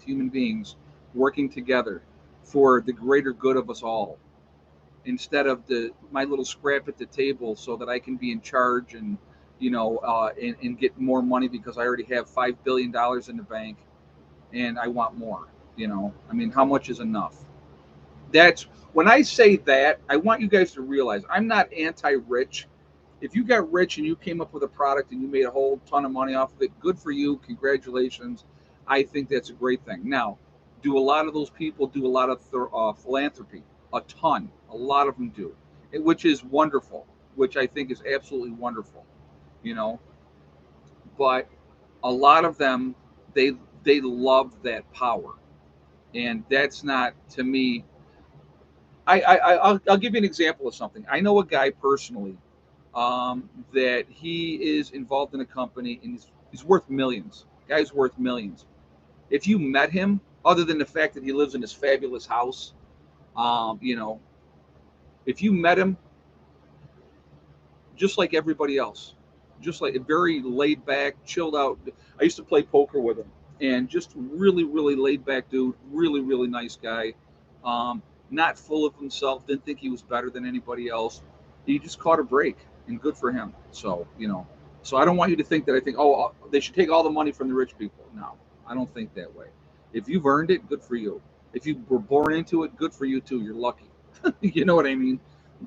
human beings working together for the greater good of us all, instead of my little scrap at the table, so that I can be in charge, and and get more money, because I already have $5 billion in the bank, and I want more. I mean, how much is enough? That's when I say that, I want you guys to realize I'm not anti-rich. If you got rich and you came up with a product and you made a whole ton of money off of it, good for you. Congratulations. I think that's a great thing. Now, do a lot of those people do a lot of philanthropy? A ton. A lot of them do, which is wonderful, which I think is absolutely wonderful. You know, but a lot of them, they they love that power, and that's not, to me. I'll give you an example of something. I know a guy personally, that he is involved in a company, and he's worth millions. Guy's worth millions. If you met him, other than the fact that he lives in this fabulous house, um, you know, if you met him, just like everybody else, just like a very laid back, chilled out. I used to play poker with him, and just really, really laid back dude, really, really nice guy. Um, Not full of himself, didn't think he was better than anybody else. He just caught a break, and good for him. So, so I don't want you to think that I think, oh, they should take all the money from the rich people. No, I don't think that way. If you've earned it, good for you. If you were born into it, good for you too. You're lucky. You know what I mean?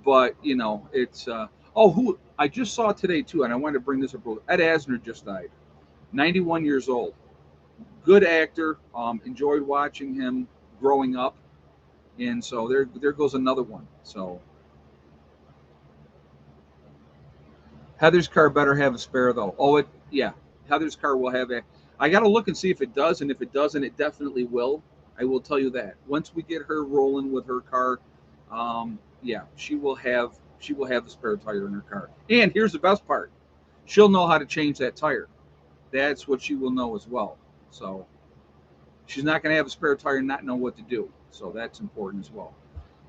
But it's who I just saw today too, and I wanted to bring this up. Ed Asner just died, 91 years old. Good actor. Enjoyed watching him growing up, and so there goes another one. So Heather's car better have a spare though. Oh, yeah, Heather's car will have a. I got to look and see if it does, and if it doesn't, it definitely will. I will tell you that once we get her rolling with her car, yeah, she will have the spare tire in her car. And here's the best part: she'll know how to change that tire. That's what she will know as well. So she's not going to have a spare tire and not know what to do. So that's important as well.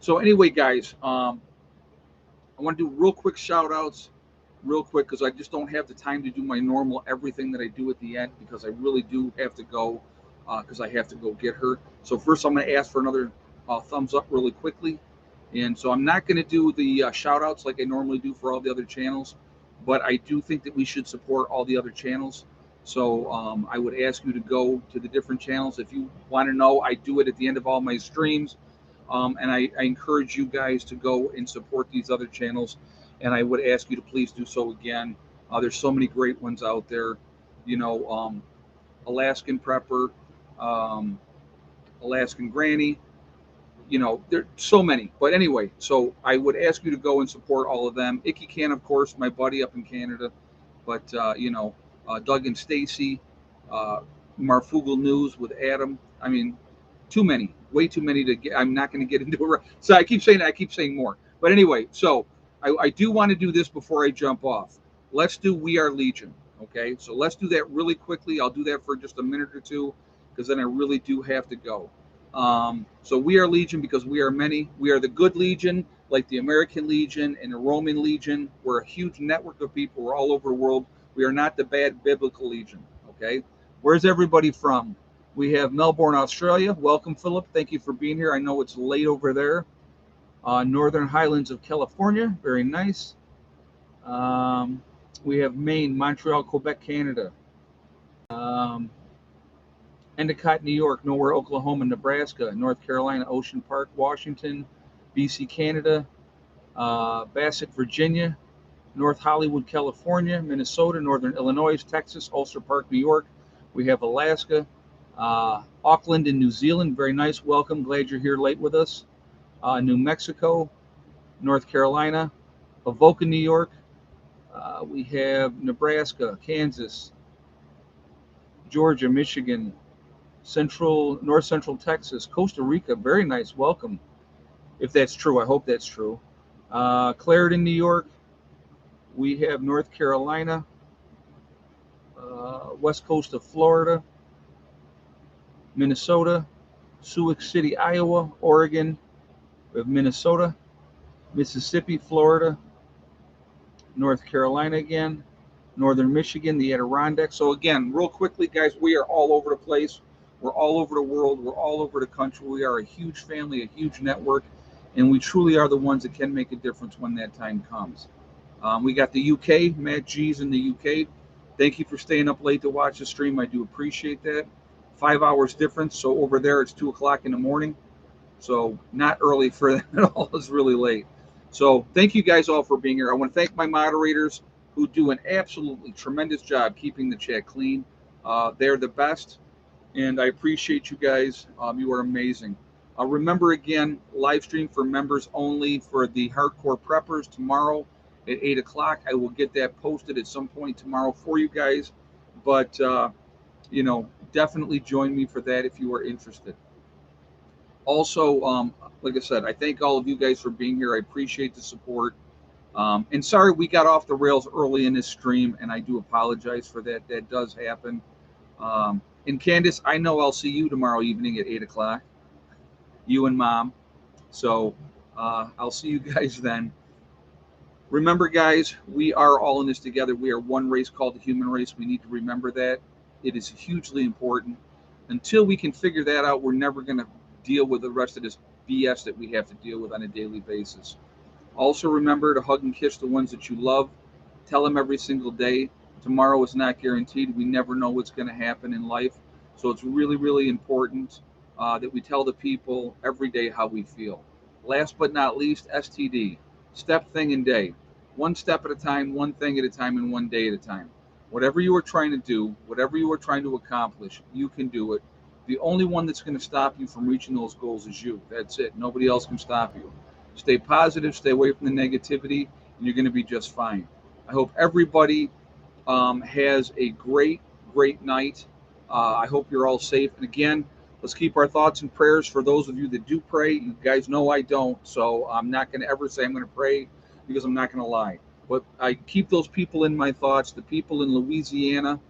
So anyway, guys, I want to do real quick shout outs, real quick, because I just don't have the time to do my normal everything that I do at the end, because I really do have to go, because I have to go get her. So first, I'm going to ask for another thumbs up really quickly. And so I'm not going to do the shout outs like I normally do for all the other channels, but I do think that we should support all the other channels. So I would ask you to go to the different channels. If you want to know, I do it at the end of all my streams. And I encourage you guys to go and support these other channels. And I would ask you to please do so again. There's so many great ones out there. You know, Alaskan Prepper, um, Alaskan Granny. You know, there's so many. But anyway, so I would ask you to go and support all of them. Icky Can, of course, my buddy up in Canada. But, Doug and Stacy, uh, Marfugal News with Adam. I mean, too many, way too many to get. I'm not going to get into it. So I keep saying that, I keep saying more. But anyway, so I do want to do this before I jump off. Let's do We Are Legion. Okay, so let's do that really quickly. I'll do that for just a minute or two, because then I really do have to go. So we are Legion because we are many. We are the good Legion, like the American Legion and the Roman Legion. We're a huge network of people. We're all over the world. We are not the bad biblical Legion. Okay, where's everybody from? We have Melbourne, Australia. Welcome, Philip. Thank you for being here. I know it's late over there. Northern Highlands of California. Very nice. Um, we have Maine, Montreal, Quebec, Canada. Um, Endicott, New York. Nowhere, Oklahoma, Nebraska. North Carolina, Ocean Park, Washington. BC, Canada. Bassett, Virginia. North Hollywood, California. Minnesota. Northern Illinois, Texas. Ulster Park, New York. We have Alaska. Auckland in New Zealand, very nice. Welcome. Glad you're here late with us. New Mexico, North Carolina, Avoca, New York. We have Nebraska, Kansas, Georgia, Michigan, North Central Texas, Costa Rica. Very nice. Welcome. If that's true, I hope that's true. Clarendon, New York. We have North Carolina, west coast of Florida, Minnesota, Sioux City, Iowa, Oregon. We have Minnesota, Mississippi, Florida, North Carolina again, Northern Michigan, the Adirondacks. So again, real quickly, guys, we are all over the place. We're all over the world. We're all over the country. We are a huge family, a huge network, and we truly are the ones that can make a difference when that time comes. We got the UK, Matt G's in the UK. Thank you for staying up late to watch the stream. I do appreciate that. 5 hours difference. So over there, it's 2 o'clock in the morning. So not early for them at all. It's really late. So thank you guys all for being here. I want to thank my moderators who do an absolutely tremendous job keeping the chat clean. They're the best, and I appreciate you guys. You are amazing. Remember, again, live stream for members only for the Hardcore Preppers tomorrow at 8 o'clock. I will get that posted at some point tomorrow for you guys. But, definitely join me for that if you are interested. Also, like I said, I thank all of you guys for being here. I appreciate the support. And sorry we got off the rails early in this stream, and I do apologize for that. That does happen. And Candace, I know I'll see you tomorrow evening at 8 o'clock, you and Mom. So I'll see you guys then. Remember, guys, we are all in this together. We are one race called the human race. We need to remember that. It is hugely important. Until we can figure that out, we're never going to deal with the rest of this BS that we have to deal with on a daily basis. Also, remember to hug and kiss the ones that you love. Tell them every single day. Tomorrow is not guaranteed. We never know what's going to happen in life. So it's really, really important that we tell the people every day how we feel. Last but not least, STD. Step, thing, and day. One step at a time, one thing at a time, and one day at a time. Whatever you are trying to do, whatever you are trying to accomplish, you can do it. The only one that's going to stop you from reaching those goals is you. That's it. Nobody else can stop you. Stay positive, stay away from the negativity, and you're going to be just fine. I hope everybody has a great, great night. I hope you're all safe. And again, let's keep our thoughts and prayers for those of you that do pray. You guys know I don't, so I'm not going to ever say I'm going to pray because I'm not going to lie. But I keep those people in my thoughts, the people in Louisiana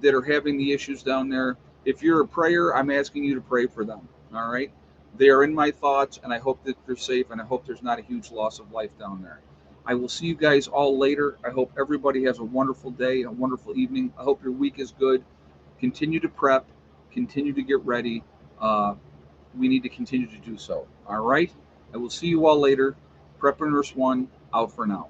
that are having the issues down there. If you're a prayer, I'm asking you to pray for them, all right? They are in my thoughts, and I hope that they're safe, and I hope there's not a huge loss of life down there. I will see you guys all later. I hope everybody has a wonderful day, a wonderful evening. I hope your week is good. Continue to prep, continue to get ready. Uh, we need to continue to do so. All right? I will see you all later. Prepper Nurse 1 out for now.